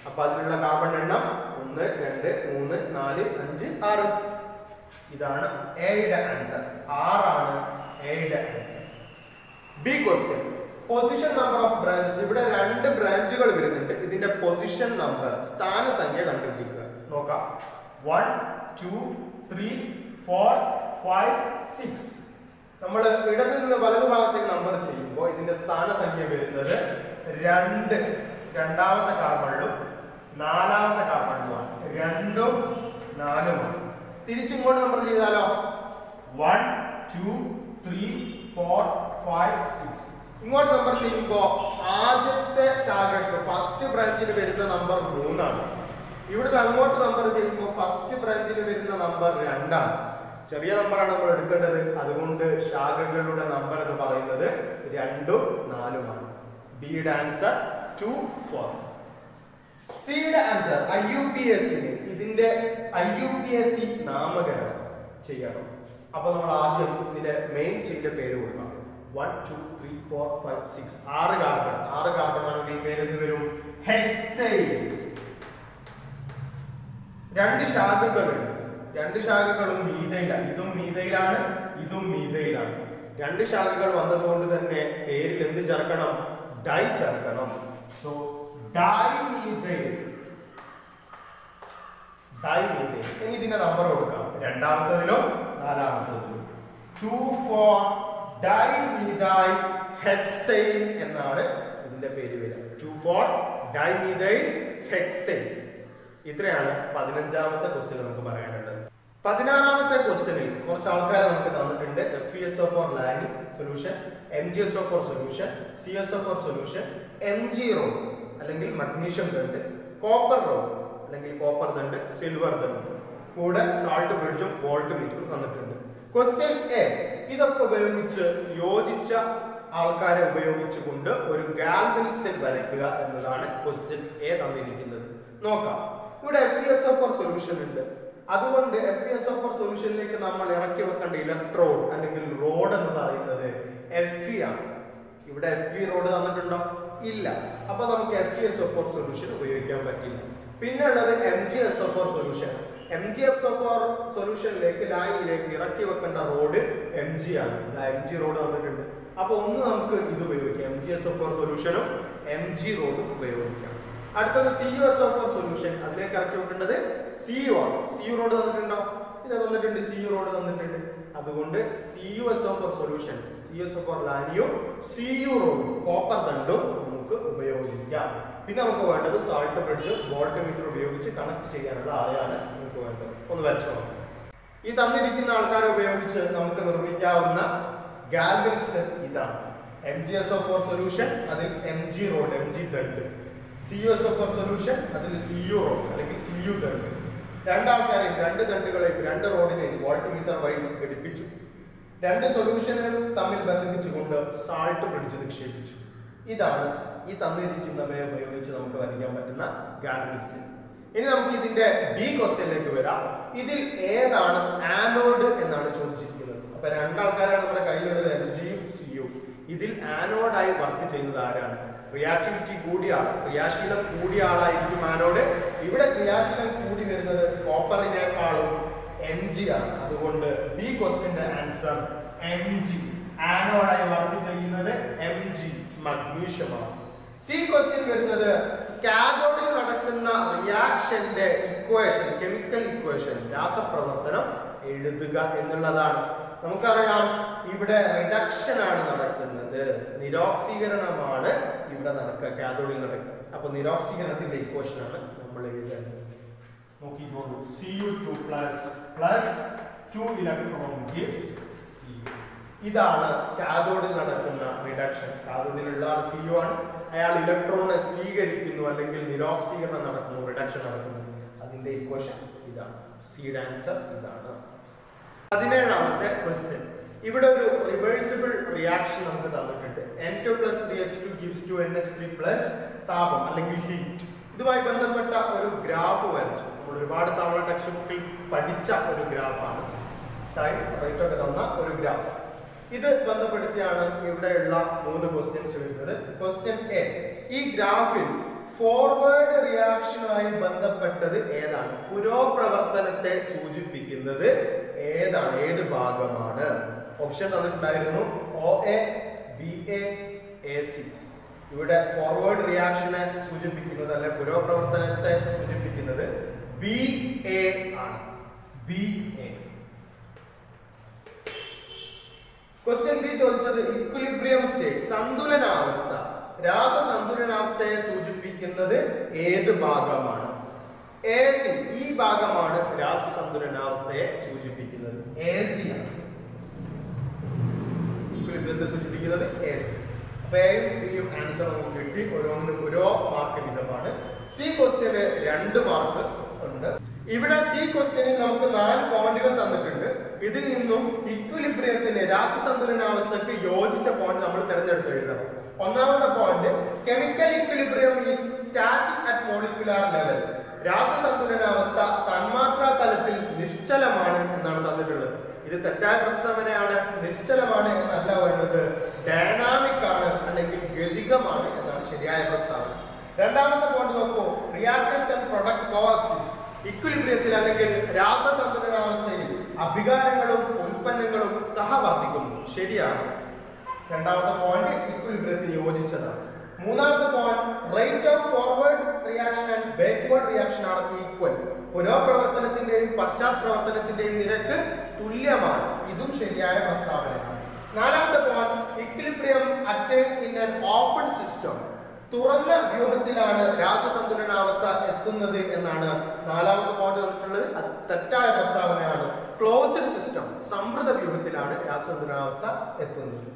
Speaker 1: അപ്പൊ അതിലുള്ള കാർബൺ എണ്ണം 1 2 3 4 5 6. ഇതാണ് എയുടെ ആൻസർ. 6 ആണ് എയുടെ answer. B question, position number of branches. ഇവിടെ 2 ബ്രാഞ്ചുകൾ വരുന്നുണ്ട്. ഇതിന്റെ പൊസിഷൻ നമ്പർ, സ്ഥാനസംഖ്യ കണ്ടുപിടിക്കുക. നോക്കാം. 1 2 3 4 5 6. നമ്മൾ ഇടത് നിന്ന് വലതു ഭാഗത്തേക്ക് നമ്പർ ചെയ്യുമ്പോൾ ഇതിന്റെ സ്ഥാനസംഖ്യ വരുന്നത് 2, രണ്ടാമത്തെ കാർബണിലും 4ാമത്തെ കാർബണിലുമാണ്. 2 ഉം 4 ഉം. തിരിച്ചിങ്ങോട്ട് നമ്പർ ചെയ്താലോ, 1 2 3 4 5 6. ഇങ്ങോട്ട് നമ്പർ ചെയ്യുമ്പോൾ ആദ്യത്തെ ശാഖയ്ക്ക് ഫസ്റ്റ് ബ്രാഞ്ചിന് വരുന്ന നമ്പർ 3 ആണ്. ഇവിടുന്ന് അങ്ങോട്ട് നമ്പർ ചെയ്യുമ്പോൾ ഫസ്റ്റ് ബ്രാഞ്ചിന് വരുന്ന നമ്പർ 2 ആണ്. ചെറിയ നമ്പറാണ് നമ്മൾ എടുക്കേണ്ടത്, അതുകൊണ്ട് ശാഖകളുടെ നമ്പർ എന്ന് പറയുന്നത് 2 ഉം 4 ഉമാണ്. ബിയുടെ ആൻസർ 2 4. സിയുടെ ആൻസർ IUPAC. ഇതിന്റെ IUPAC നാമകരണം ചെയ്യണം. അപ്പൊ നമ്മൾ ആദ്യം ഇതിന്റെ മെയിൻ ചെയിന്റെ പേര് കൊടുക്കാം. 1 2 3 4 5 6. 6 കാർബൺ. 6 കാർബൺ ആണെങ്കിൽ പേര് എന്ത് വരും? ഹെക്സൈൻ. 2 ശാഖകളുണ്ട്. 2 ശാഖകളും മീഥൈലാണ്. ഇതും മീഥൈലാണ്, ഇതും മീഥൈലാണ്. 2 ശാഖകൾ വന്നതുകൊണ്ട് തന്നെ പേരിൽ എന്ത് ചേർക്കണം? ഡൈ ചേർക്കണം. So dimethyl. ഡൈമീഥൈൽ. ഇനി ഇതിന്റെ നമ്പർ കൊടുക്കാം. രണ്ടാമത്തതിലും 4ാമത്തതിലും 2 4 ഡൈമീഥൈൽ ഹെക്സൈൻ എന്നാണ് ഇതിന്റെ പേര് വരിക. 2 4 ഡൈമീഥൈൽ ഹെക്സൈൻ. ഇത്രയാണ് 15ാമത്തെ ക്വസ്റ്റ്യൻ നമുക്ക് പറയാനുള്ളത്. 16ാമത്തെ ക്വസ്റ്റ്യനിൽ കുറച്ച് ആൾക്കാരെ നമുക്ക് തന്നിട്ടുണ്ട്. FeSO4 ലാനി solution, MgSO4 solution, CSO4 solution, Mg rod അല്ലെങ്കിൽ മഗ്നീഷ്യം ദണ്ട്, കോപ്പർ റോഡ് അല്ലെങ്കിൽ കോപ്പർ ദണ്ട്, സിൽവർ ദണ്ട്, കൂടെ സാൾട്ട് ബ്രിഡ്ജും വോൾട്ട് മീറ്ററും തന്നിട്ടുണ്ട്. ക്വസ്റ്റ്യൻ എ, ഇതൊക്കെ ഉപയോഗിച്ച് യോജിച്ച ആൾക്കാരെ ഉപയോഗിച്ചുകൊണ്ട് ഒരു ഗാൽവനിക് സെൽ വരയ്ക്കുക എന്നതാണ് ക്വസ്റ്റ്യൻ എ തന്നിരിക്കുന്നത്. നോക്കാം. ഇവിടെ FeSO4 സൊല്യൂഷൻ ഉണ്ട്. അതുകൊണ്ട് FeSO4 സൊല്യൂഷനിലേക്ക് നമ്മൾ ഇറക്കി വെക്കേണ്ട ഇലക്ട്രോഡ് അല്ലെങ്കിൽ റോഡ് എന്ന് പറയുന്നത് Fe ആണ്. ഇവിടെ Fe റോഡ് തന്നിട്ടുണ്ടോ? ഇല്ല. അപ്പൊ നമുക്ക് FeSO4 സൊല്യൂഷൻ ഉപയോഗിക്കാൻ പറ്റില്ല. പിന്നെ ഉള്ളത് MgSO4 സൊല്യൂഷൻ. MgSO4 സൊല്യൂഷനിലേക്ക് ലായനിയിലേക്ക് ഇറക്കി വെക്കേണ്ട റോഡ് Mg ആണ്. Mg റോഡ് തന്നിട്ടുണ്ട്. അപ്പൊ ഒന്ന് നമുക്ക് ഇത് ഉപയോഗിക്കാം. MgSO4 സൊല്യൂഷനും Mg റോഡും ഉപയോഗിക്കാം. അടുത്തത് CuSO4 സൊല്യൂഷൻ. അതിലേക്ക് ഇറക്കി വെക്കേണ്ടത് Cu ആണ്. Cu റോഡ് തന്നിട്ടുണ്ടോ? ഇത് തന്നിട്ടുണ്ട്. Cu റോഡ് തന്നിട്ടുണ്ട്. അതുകൊണ്ട് CuSO4 സൊല്യൂഷൻ, CuSO4 ലാനിയും Cu റോഡും കോപ്പർ ദണ്ടും നമുക്ക് ഉപയോഗിക്കാം. പിന്നെ നമുക്ക് വേണ്ടത് സാൾട്ട് ബ്രിഡ്ജും വോൾട്ട് മീറ്റർ ഉപയോഗിച്ച് കണക്ട് ചെയ്യാനുള്ള ആളെയാണ് നമുക്ക് വേണ്ടത്. ഒന്ന് വരച്ചു നോക്കാം. ഈ തന്നിരിക്കുന്ന ആൾക്കാരെ ഉപയോഗിച്ച് നമുക്ക് നിർമ്മിക്കാവുന്ന ഗാൽവനിക് സെൽ ഇതാണ്. MgSO4 സൊല്യൂഷൻ, അതിൽ Mg road, Mg ദണ്ട്. CuSO4 solution, അതിൽ Cu റോഡ് അല്ലെങ്കിൽ Cu ദണ്ട്. 2 ആൾക്കാരെയും 2 ദണ്ടുകളെയും 2 റോഡിനെയും വോൾട്ട് മീറ്റർ വഴി ഘടിപ്പിച്ചു. 2 സൊല്യൂഷനുകൾ തമ്മിൽ ബന്ധിപ്പിച്ചുകൊണ്ട് സാൾട്ട് ബ്രിഡ്ജ് നിക്ഷേപിച്ചു. ഇതാണ് ഈ തന്നിരിക്കുന്നവയെ ഉപയോഗിച്ച് നമുക്ക് വരയ്ക്കാൻ പറ്റുന്ന ഗാൽവനിക് സെൽ. ഇനി നമുക്ക് ഇതിന്റെ ബി ക്വസ്റ്റ്യനിലേക്ക് വരാം. ഇതിൽ ഏതാണ് ആനോഡ് എന്നാണ് ചോദിച്ചിരിക്കുന്നത്. അപ്പൊ 2 ആൾക്കാരാണ് നമ്മുടെ കയ്യിലുള്ളത്, Mgയും Cuയും. ഇതിൽ ആനോഡായി വർക്ക് ചെയ്യുന്നത് ആരാണ്? റിയാക്ടിവിറ്റി കൂടിയ ആൾ, ക്രിയാശീലം കൂടിയ ആളായിരിക്കും ആനോഡ്. ഇവിടെ ക്രിയാശീലം കൂടി വരുന്നത് കോപ്പറിനേക്കാളും Mg ആണ്. അതുകൊണ്ട് ബി ക്വസ്റ്റ്യന്റെ ആൻസർ Mg. ആനോഡായി വർക്ക് ചെയ്യുന്നത് Mg മഗ്നീഷ്യമാണ്. സി ക്വസ്റ്റ്യൻ വരുന്നത് കാഥോഡിൽ നടക്കുന്ന റിയാക്ഷന്റെ ഇക്വേഷൻ, കെമിക്കൽ ഇക്വേഷൻ, രാസപ്രവർത്തനം എഴുതുക എന്നുള്ളതാണ്. നമുക്കറിയാം ഇവിടെ റിഡക്ഷൻ ആണ് നടക്കുന്നത്, നിരോക്സീകരണമാണ് ഇവിടെ നടക്കുക, കാഥോഡിൽ നടക്കുക. അപ്പൊ നിരോക്സീകരണത്തിന്റെ ഇക്വേഷൻ ആണ് നമ്മൾ എഴുതേണ്ടത്. നോക്കിക്കോളൂ, Cu2 plus 2 electron gives Cu. ഇതാണ് കാഥോഡിൽ നടക്കുന്ന റിഡക്ഷൻ. കാഥോഡിലുള്ള ആൾ Cu ആണ്. അയാൾ ഇലക്ട്രോണിനെ സ്വീകരിക്കുന്നു, അല്ലെങ്കിൽ നിരോക്സീകരണം നടക്കുന്നു, റിഡക്ഷൻ നടക്കുന്നു. അതിന്റെ ഇക്വേഷൻ ഇതാണ്. സിയുടെ ആൻസർ ഇതാണ്. 17ാമത്തെ ക്വസ്റ്റ്യൻ. ഇവിടെ ഒരു റിവേഴ്സിബിൾ റിയാക്ഷൻ നമുക്ക് തന്നിട്ടുണ്ട്. N2 + 3H2 gives 2NH3 plus താപം അല്ലെങ്കിൽ ഹീറ്റ്. ഇതുമായി ബന്ധപ്പെട്ട ഒരു ഗ്രാഫ് വരച്ചു. നമ്മൾ ഒരുപാട് തവണ ടെക്സ്റ്റ് ബുക്കിൽ പഠിച്ച ഒരു ഗ്രാഫാണ്. ടൈം റേറ്റ് ഒക്കെ തന്ന ഒരു ഗ്രാഫ്. ഇത് ബന്ധപ്പെടുത്തിയാണ് ഇവിടെയുള്ള 3 ക്വസ്റ്റ്യൻസ് വരുന്നത്. ക്വസ്റ്റ്യൻ എ, ഈ ഗ്രാഫിൽ ഫോർവേഡ് റിയാക്ഷനുമായി ബന്ധപ്പെട്ടത് ഏതാണ്? പുരോപ്രവർത്തനത്തെ സൂചിപ്പിക്കുന്നത് ഏതാണ്? ഏത് ഭാഗമാണ്? ഓപ്ഷൻ തന്നിട്ടുണ്ടായിരുന്നു OA, BA, AC. ഇവിടെ ഫോർവേഡ് റിയാക്ഷനെ സൂചിപ്പിക്കുന്നത്, അല്ലെ പുരോപ്രവർത്തനത്തെ സൂചിപ്പിക്കുന്നത് BA ആണ്. BA. ക്വസ്റ്റ്യൻ ബി ചോദിച്ചത് ഇക്വിലിബ്രിയം സ്റ്റേറ്റ്, സന്തുലനാവസ്ഥ, രാസസന്തുലനാവസ്ഥയെ സൂചിപ്പിക്കുന്നത് ഏത് ഭാഗമാണ്? AC. ഈ ഭാഗമാണ് രാസസന്തുലനാവസ്ഥയെ സൂചിപ്പിക്കുന്നത്. AC ആണ് ഇക്വിലിബ്രിയത്തെ സൂചിപ്പിക്കുന്നത്. AC. അപ്പൊ എയും ബിയും ആൻസർ നമുക്ക് കിട്ടി. ഓരോന്നിനും ഓരോ മാർക്ക് വിധമാണ്. സി ക്വസ്റ്റ്യന് 2 മാർക്ക് ഉണ്ട്. ഇവിടെ സി ക്വസ്റ്റ്യനിൽ നമുക്ക് 4 പോയിന്റുകൾ തന്നിട്ടുണ്ട്. ഇതിൽ നിന്നും ഇക്വിലിബ്രിയത്തിന്, രാസസന്തുലനാവസ്ഥക്ക് യോജിച്ച പോയിന്റ് നമ്മൾ തിരഞ്ഞെടുത്ത് എഴുതണം. ഒന്നാമത്തെ point, chemical equilibrium is static at molecular level. രാസസന്തുലനാവസ്ഥ തന്മാത്രാ തലത്തിൽ നിശ്ചലമാണ് എന്നാണ് തന്നിട്ടുള്ളത്. ഇത് തെറ്റായ പ്രസ്താവനയാണ്. നിശ്ചലമാണ് എന്നല്ല വേണ്ടത്, ഡൈനാമിക് ആണ് അല്ലെങ്കിൽ ഗതികമാണ് എന്നാണ് ശരിയായ പ്രസ്താവന. രണ്ടാമത്തെ പോയിന്റ് നോക്കൂ, റിയാക്ടൻസ് ആൻഡ് പ്രൊഡക്റ്റ് കോഎക്സിസ്റ്റ്. ഇക്വിലിബ്രിയത്തിൽ അല്ലെങ്കിൽ രാസസന്തുലനാവസ്ഥയിൽ അഭികാരങ്ങളും ഉൽപ്പന്നങ്ങളും സഹവർത്തിക്കുന്നു. ശരിയാണ്. രണ്ടാമത്തെ പോയിന്റ് ഇക്വിലിബ്രിയത്തിന് യോജിച്ചതാണ്. മൂന്നാമത്തെ point, rate of forward reaction and backward reaction are equal. പുരോപ്രവർത്തനത്തിന്റെയും പശ്ചാത് പ്രവർത്തനത്തിന്റെയും നിരക്ക് തുല്യമാണ്. ഇതും ശരിയായ പ്രസ്താവനയാണ്. നാലാമത്തെ point, equilibrium attain in an open system. തുറന്ന വ്യൂഹത്തിലാണ് രാസസന്തുലനാവസ്ഥ എത്തുന്നത് എന്നാണ് നാലാമത്തെ പോയിന്റ് തന്നിട്ടുള്ളത്. അത് തെറ്റായ പ്രസ്താവനയാണ്. ക്ലോസ്ഡ് സിസ്റ്റം, സംവൃത വ്യൂഹത്തിലാണ് രാസസന്തുലനാവസ്ഥ എത്തുന്നത്.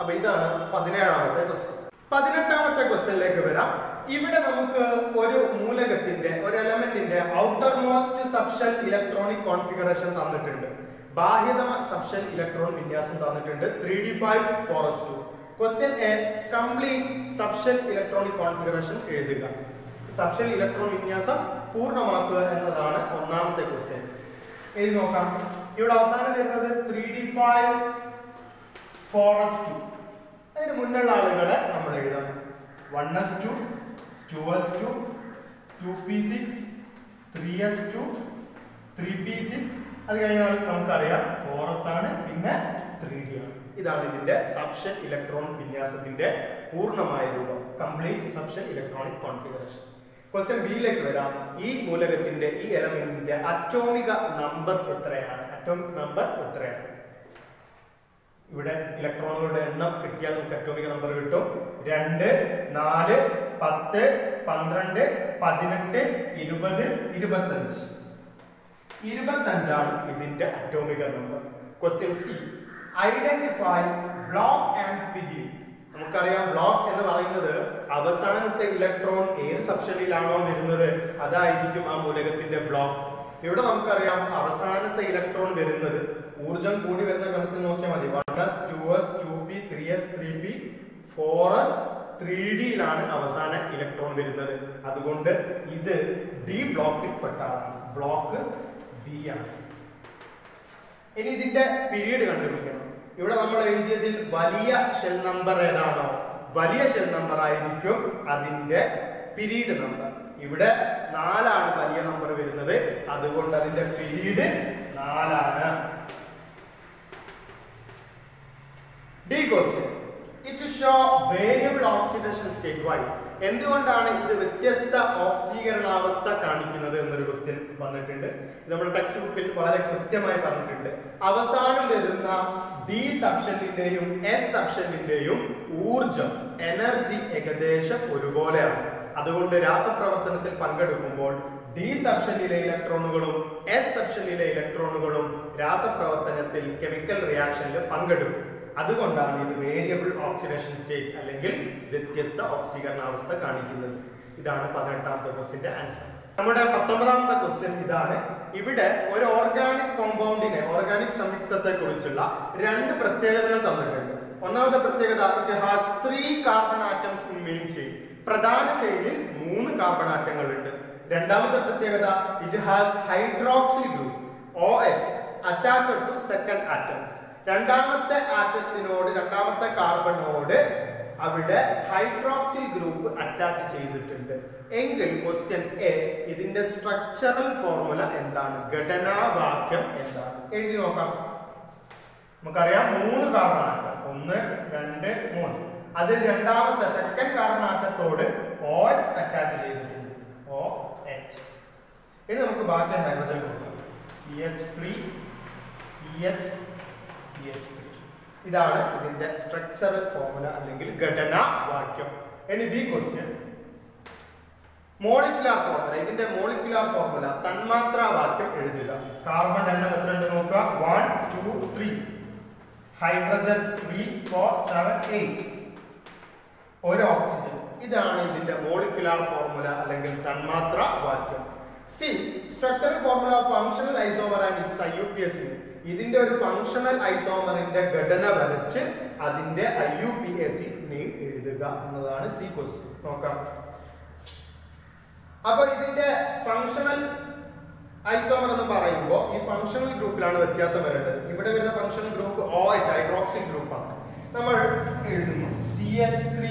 Speaker 1: അപ്പൊ ഇതാണ് 17ാമത്തെ ക്വസ്റ്റ്യൻ. 18ാമത്തെ ക്വസ്റ്റ്യനിലേക്ക് വരാം. ഇവിടെ നമുക്ക് ഒരു മൂലകത്തിന്റെ, ഒരു എലമെന്റിന്റെ outermost subshell electronic configuration തന്നിട്ടുണ്ട്. ബാഹ്യതമ സബ്ഷെൽ ഇലക്ട്രോൺ വിന്യാസം തന്നിട്ടുണ്ട്. 3d5 4s2. Question A, complete subshell electronic configuration എഴുതുക. സബ്ഷെൽ ഇലക്ട്രോൺ വിന്യാസം പൂർണ്ണമാക്കുക എന്നതാണ് ഒന്നാമത്തെ ക്വസ്റ്റ്യൻ. എഴുതി നോക്കാം. ഇവിടെ അവസാനം വരുന്നത് 3d5 4s2. അതിന് മുന്നുള്ള ആളുകളെ നമ്മൾ എഴുതണം. 1s2, 2s2, 2p6, 3s2, 3p6. അത് കഴിഞ്ഞാൽ നമുക്കറിയാം 4s ആണ്, പിന്നെ 3d ആണ്. ഇതാണ് ഇതിന്റെ സബ്ഷെൽ ഇലക്ട്രോൺ വിന്യാസത്തിന്റെ പൂർണ്ണമായ രൂപം, complete subshell electronic configuration. Question ബിയിലേക്ക് വരാം. ഈ മൂലകത്തിന്റെ, ഈ എലമെന്റിന്റെ അറ്റോമിക നമ്പർ എത്രയാണ്? അറ്റോമിക് നമ്പർ എത്രയാണ്? ഇവിടെ ഇലക്ട്രോണുകളുടെ എണ്ണം കിട്ടിയാൽ നമുക്ക് അറ്റോമിക് നമ്പർ കിട്ടും. 2, 4, 10, 12, 18, 20, 25. 25 ആണ് ഇതിന്റെ അറ്റോമിക number. Question C, identify block and period. നമുക്കറിയാം ബ്ലോക്ക് എന്ന് പറയുന്നത് അവസാനത്തെ ഇലക്ട്രോൺ ഏത് സബ്ഷെല്ലിലാണോ വരുന്നത് അതായിരിക്കും ആ മൂലകത്തിന്റെ ബ്ലോക്ക്. ഇവിടെ നമുക്കറിയാം അവസാനത്തെ ഇലക്ട്രോൺ വരുന്നത് ഊർജം കൂടി വരുന്ന ഗണത്തിൽ നോക്കിയാൽ മതി. 1s, 2s, 2p, 3s, 3p, 4s, 3dയിലാണ് അവസാന ഇലക്ട്രോൺ വരുന്നത്. അതുകൊണ്ട് ഇത് ഡി ബ്ലോക്കിൽ പെട്ടാണ്. ബ്ലോക്ക് ഡി ആണ്. ഇനി ഇതിന്റെ പീരീഡ് കണ്ടുപിടിക്കണം. ഇവിടെ നമ്മൾ എഴുതിയതിൽ വലിയ ഷെൽ നമ്പർ ഏതാണോ വലിയ ഷെൽ നമ്പർ ആയിരിക്കും അതിന്റെ പീരീഡ് നമ്പർ. ഇവിടെ 4 ആണ് വലിയ നമ്പർ വരുന്നത്, അതുകൊണ്ട് അതിന്റെ പീരീഡ് 4 ആണ്. D question. It will show variable oxidation state. Why? എന്തുകൊണ്ടാണ് ഇത് വ്യത്യസ്ത ഓക്സീകരണാവസ്ഥ കാണിക്കുന്നത് എന്നൊരു ക്വസ്റ്റ്യൻ വന്നിട്ടുണ്ട്. നമ്മുടെ ടെക്സ്റ്റ് ബുക്കിൽ വളരെ കൃത്യമായി പറഞ്ഞിട്ടുണ്ട്. അവസാനം വരുന്ന ഡി സബ്ഷനിന്റെയും എസ് സബ്ഷനിന്റെയും ഊർജം എനർജി ഏകദേശം ഒരുപോലെയാണ്. അതുകൊണ്ട് രാസപ്രവർത്തനത്തിൽ പങ്കെടുക്കുമ്പോൾ ഡി സബ്ഷനിലെ ഇലക്ട്രോണുകളും എസ് സബ്ഷനിലെ ഇലക്ട്രോണുകളും രാസപ്രവർത്തനത്തിൽ കെമിക്കൽ റിയാക്ഷനിൽ പങ്കെടുക്കും. അതുകൊണ്ടാണ് ഇത് വേരിയബിൾ ഓക്സിഡേഷൻ സ്റ്റേറ്റ് അല്ലെങ്കിൽ വ്യത്യസ്ത ഓക്സീകരണാവസ്ഥ കാണിക്കുന്നത്. ഇതാണ് 18ാമത്തെ ക്വസ്റ്റ്യന്റെ ആൻസർ. നമ്മുടെ 19ാമത്തെ ക്വസ്റ്റ്യൻ ഇതാണ്. ഇവിടെ ഒരു ഓർഗാനിക് കോമ്പൗണ്ടിനെ, ഓർഗാനിക് സംയുക്തത്തെ കുറിച്ചുള്ള 2 പ്രത്യേകതകൾ തന്നിട്ടുണ്ട്. ഒന്നാമത്തെ പ്രത്യേകത, it has 3 carbon atoms in main chain. പ്രധാന ചെയിനിൽ 3 കാർബൺ ആറ്റങ്ങൾ ഉണ്ട്. രണ്ടാമത്തെ പ്രത്യേകത, it has hydroxyl group OH attached to second atoms. രണ്ടാമത്തെ ആറ്റത്തിനോട്, രണ്ടാമത്തെ കാർബണോട് അവിടെ ഹൈഡ്രോക്സിൽ ഗ്രൂപ്പ് അറ്റാച്ച് ചെയ്തിട്ടുണ്ട് എങ്കിൽ ക്വസ്റ്റ്യൻ എ, ഇതിന്റെ സ്ട്രക്ചറൽ ഫോർമുല എന്താണ്, ഘടനാവാക്യം എന്താണ്? എഴുതി നോക്കാം. നമുക്കറിയാം 3 കാർബൺ ആറ്റം, 1 2 3. അതിൽ രണ്ടാമത്തെ സെക്കൻഡ് കാർബൺ ആറ്റത്തോട് OH അറ്റാച്ച് ചെയ്തിട്ടുണ്ട്, OH. ഇനി നമുക്ക് ബാക്കി ഹൈഡ്രജൻ കൊടുക്കാം. CH3 CH CH3. ഇതാണ് ഇതിന്റെ സ്ട്രക്ചറൽ ഫോർമുല അല്ലെങ്കിൽ ഘടനാവാക്യം. ഇനി ബി ക്വസ്റ്റ്യൻ, മോളിക്കുലാർ ഫോർമുല. ഇതിന്റെ മോളിക്കുലാർ ഫോർമുല തന്മാത്രാവാക്യം എഴുതുക. കാർബൺ എണ്ണം എത്ര ഉണ്ട് നോക്കുക. 1 2 3. ഹൈഡ്രജൻ 3 4 7 8. ഒരു ഓക്സിജൻ. ഇതാണ് ഇതിന്റെ മോളിക്കുലാർ ഫോർമുല അല്ലെങ്കിൽ തന്മാത്രാവാക്യം. C, structural formula of functional isomer and its IUPAC. ഇതിന്റെ ഒരു ഫങ്ഷണൽ ഐസോമറിന്റെ ഘടന വരച്ച് അതിന്റെ IUPAC നെയിം എഴുതുക എന്നതാണ് സി ക്വസ്റ്റ്യൻ. നോക്കാം. അപ്പോൾ ഇതിന്റെ ഫങ്ഷണൽ ഐസോമർ എന്ന് പറയുമ്പോൾ ഈ ഫങ്ഷണൽ ഗ്രൂപ്പിലാണ് വ്യത്യാസം വരേണ്ടത്. ഇവിടെ വരുന്ന ഫങ്ഷണൽ ഗ്രൂപ്പ് OH ഹൈഡ്രോക്സിൽ ഗ്രൂപ്പാണ്. നമ്മൾ എഴുതുന്നു CH3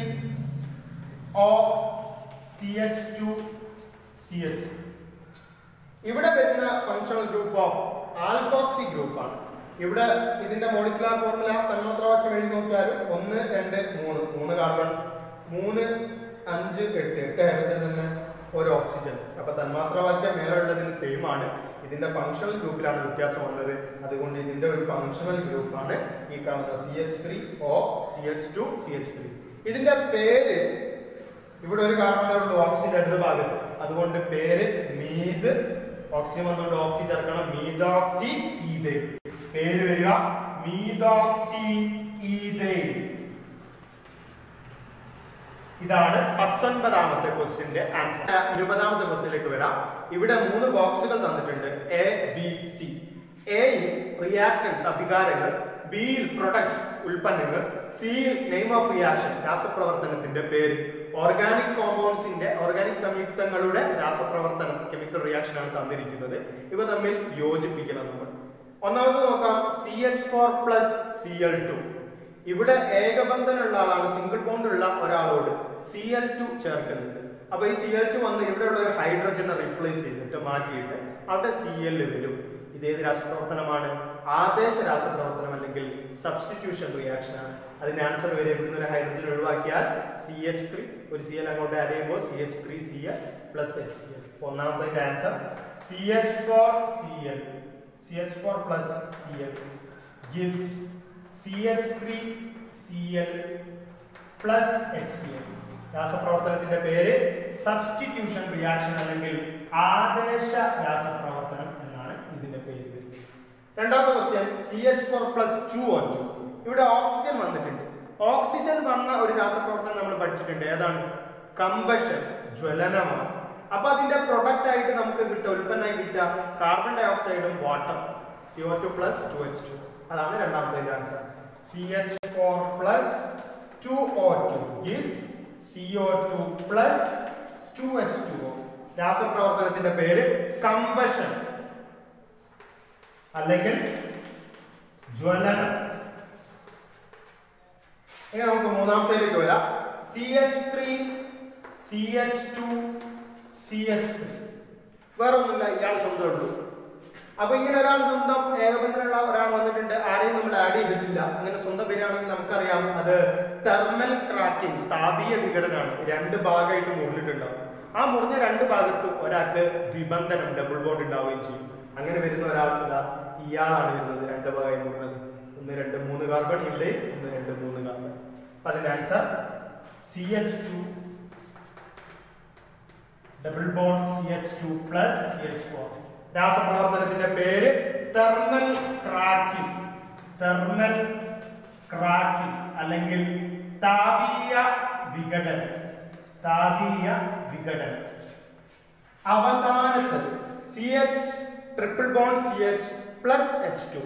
Speaker 1: O CH2 CH. ഇവിടെ വരുന്ന ഫങ്ഷണൽ ഗ്രൂപ്പ് ആൽക്കോക്സി ഗ്രൂപ്പാണ്. ഇവിടെ ഇതിന്റെ മോളിക്കുലാർ ഫോർമുല തന്മാത്രാവാക്യം എഴുതി നോക്കിയാലും 1 2 3. 3 കാർബൺ, 3 5 8. 8 ഹൈഡ്രജൻ തന്നെ, ഒരു ഓക്സിജൻ. അപ്പൊ തന്മാത്രാവാക്യം മേലുള്ളതിന് സെയിം ആണ്. ഇതിന്റെ ഫങ്ഷണൽ ഗ്രൂപ്പിലാണ് വ്യത്യാസം വന്നത്. അതുകൊണ്ട് ഇതിന്റെ ഒരു ഫങ്ഷണൽ ഗ്രൂപ്പാണ് ഈ കാണുന്ന CH3 O CH2 CH3. ഇതിന്റെ പേര്, ഇവിടെ ഒരു കാർബൺ ഉള്ളൂ ഓക്സിജൻ അടുത്ത ഭാഗത്ത്, അതുകൊണ്ട് പേര് മീത്. ഓക്സിജൻ വന്നുകൊണ്ട് ഓക്സി ചേർക്കണം, മീതോക്സി ഈഥൈൻ. പേര് വരിക മീതോക്സി ഈഥൈൻ. ഇതാണ് 19ാമത്തെ ക്വസ്റ്റ്യന്റെ ആൻസർ. 20ാമത്തെ ക്വസ്റ്റ്യനിലേക്ക് വരാം. ഇവിടെ 3 ബോക്സുകൾ തന്നിട്ടുണ്ട്, A B C. എയിൽ റിയാക്ടൻസ് അഭികാരങ്ങൾ, ബിയിൽ പ്രൊഡക്ട്സ് ഉൽപ്പന്നങ്ങൾ, സിയിൽ നെയിം ഓഫ് റിയാക്ഷൻ രാസപ്രവർത്തനത്തിന്റെ പേര്. ഓർഗാനിക് കോമ്പൗണ്ട്സിന്റെ, ഓർഗാനിക് സംയുക്തങ്ങളുടെ രാസപ്രവർത്തനം കെമിക്കൽ റിയാക്ഷൻ ആണ് തന്നിരിക്കുന്നത്. ഇവ തമ്മിൽ യോജിപ്പിക്കണം നമ്മൾ. ഒന്നാമത് നോക്കാം, CH4 Cl2. ഇവിടെ ഏകബന്ധനുള്ള ആളാണ്, സിംഗിൾ ബോണ്ട് ഉള്ള ഒരാളോട് Cl2 ചേർക്കുന്നുണ്ട്. അപ്പൊ ഈ Cl2 വന്ന് ഇവിടെയുള്ള ഒരു ഹൈഡ്രജനെ റീപ്ലേസ് ചെയ്തിട്ട് മാറ്റിയിട്ട് അവിടെ Cl വരും. ഇതേത് രാസപ്രവർത്തനമാണ്? ആദേശ രാസപ്രവർത്തനം അല്ലെങ്കിൽ സബ്സ്റ്റിറ്റ്യൂഷൻ റിയാക്ഷൻ ആണ്. അതിന്റെ ആൻസർ വരെ ഇവിടുന്ന് ഒരു ഹൈഡ്രജൻ ഒഴിവാക്കിയാൽ CH3, ഒരു Cl അങ്ങോട്ട് ആഡ് ചെയ്യുമ്പോൾ CH3Cl + HCl. ഒന്നാമത്തെ answer CH4Cl. CH4 + Cl gives CH3Cl + HCl. രാസപ്രവർത്തനത്തിന്റെ പേര് സബ്സ്റ്റിറ്റ്യൂഷൻ റിയാക്ഷൻ അല്ലെങ്കിൽ ആദേശ രാസപ്രവർത്തനം എന്നാണ് ഇതിന്റെ പേര്. രണ്ടാമത്തെ ക്വസ്റ്റ്യൻ, CH4 + 2O2. ഇവിടെ ഓക്സിജൻ വന്നിട്ടുണ്ട്. ഓക്സിജൻ വന്ന ഒരു രാസപ്രവർത്തനം നമ്മൾ പഠിച്ചിട്ടുണ്ട്. ഏതാണ്? കമ്പഷൻ, ജ്വലനമാണ്. അപ്പൊ അതിന്റെ പ്രൊഡക്റ്റ് ആയിട്ട് നമുക്ക് കിട്ടുക, ഉൽപ്പന്നമായി കിട്ടുക carbon dye ഓക്സൈഡും water, CO2 + 2H2. അതാണ് രണ്ടാമത്തെ answer. CH4 + 2O2 gives CO2 + 2H2O. രാസപ്രവർത്തനത്തിന്റെ പേര് കമ്പഷൻ അല്ലെങ്കിൽ ജ്വലനം. ഇനി നമുക്ക് മൂന്നാമത്തേലേക്ക് വരാം. CH3 CH2 CH3. വേറെ ഒന്നുമില്ല, ഇയാൾ സ്വന്തം ഉള്ളൂ. അപ്പൊ ഇങ്ങനെ ഒരാൾ സ്വന്തം ഏകബന്ധമുള്ള ഒരാൾ വന്നിട്ടുണ്ട്, ആരെയും നമ്മൾ ആഡ് ചെയ്തിട്ടില്ല. അങ്ങനെ സ്വന്തം പേരാണെങ്കിൽ നമുക്കറിയാം അത് തെർമൽ ക്രാക്കിംഗ്, താപീയ വിഘടനാണ്. രണ്ട് ഭാഗമായിട്ട് മുറിഞ്ഞിട്ടുണ്ടാവും. ആ മുറിഞ്ഞ രണ്ട് ഭാഗത്തും ഒരാൾക്ക് ദ്വിബന്ധനം, ഡബിൾ ബോണ്ട് ഉണ്ടാവുകയും ചെയ്യും. അങ്ങനെ വരുന്ന ഒരാൾ ഇയാളാണ് വരുന്നത്, രണ്ട് ഭാഗമായി മുറിഞ്ഞത്. 1 2 3 കാർബൺ, ഇവിടെ 1 2 3 കാർബൺ. അപ്പൊ അതിന്റെ answer CH2 double bond CH2 plus CH4. രാസപ്രവർത്തനത്തിന്റെ പേര് തെർമൽ ക്രാക്കിംഗ്, തെർമൽ ക്രാക്കിംഗ് അല്ലെങ്കിൽ താപീയ വിഘടനം, താപീയ വിഘടനം. അവസാനത്തത് CH triple bond CH plus H2.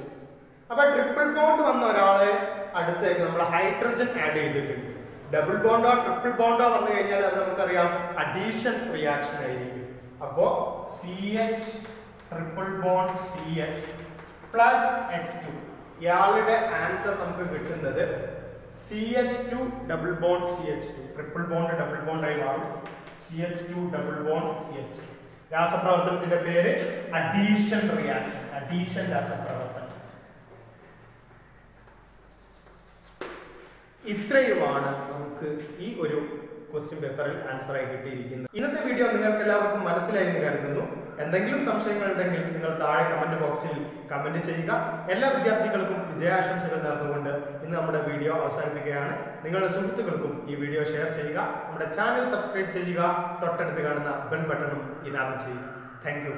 Speaker 1: അപ്പൊ ട്രിപ്പിൾ ബോണ്ട് വന്ന ഒരാളെ അടുത്തേക്ക് നമ്മൾ ഹൈഡ്രജൻ ആഡ് ചെയ്തിട്ടുണ്ട്. ഡബിൾ ബോണ്ടോ ട്രിപ്പിൾ ബോണ്ടോ വന്നു കഴിഞ്ഞാൽ അത് നമുക്കറിയാം അഡീഷൻ റിയാക്ഷൻ ആയിരിക്കും. അപ്പോ CH triple bond CH plus H2. ഇയാളുടെ ആൻസർ നമുക്ക് കിട്ടുന്നത് CH2 double bond CH2, triple bond double bond ആയി മാറും. CH2 double bond CH2. രാസപ്രവർത്തനത്തിന്റെ പേര് അഡീഷൻ റിയാക്ഷൻ, അഡീഷൻ രാസപ്രവർത്തനം. ഇത്രയുമാണ് നമുക്ക് ഈ ഒരു ക്വസ്റ്റ്യൻ പേപ്പറിൽ ആൻസർ ആയി കിട്ടിയിരിക്കുന്നത്. ഇന്നത്തെ വീഡിയോ നിങ്ങൾക്ക് എല്ലാവർക്കും മനസ്സിലായി എന്ന് കരുതുന്നു. എന്തെങ്കിലും സംശയങ്ങൾ ഉണ്ടെങ്കിൽ നിങ്ങൾ താഴെ കമന്റ് ബോക്സിൽ കമന്റ് ചെയ്യുക. എല്ലാ വിദ്യാർത്ഥികൾക്കും വിജയാശംസകൾ നേർന്നുകൊണ്ട് ഇന്ന് നമ്മുടെ വീഡിയോ അവസാനിപ്പിക്കുകയാണ്. നിങ്ങളുടെ സുഹൃത്തുക്കൾക്കും ഈ വീഡിയോ ഷെയർ ചെയ്യുക. നമ്മുടെ ചാനൽ സബ്സ്ക്രൈബ് ചെയ്യുക. തൊട്ടടുത്ത് കാണുന്ന ബെൽ ബട്ടണും ഇനാബിൾ ചെയ്യുക. Thank you.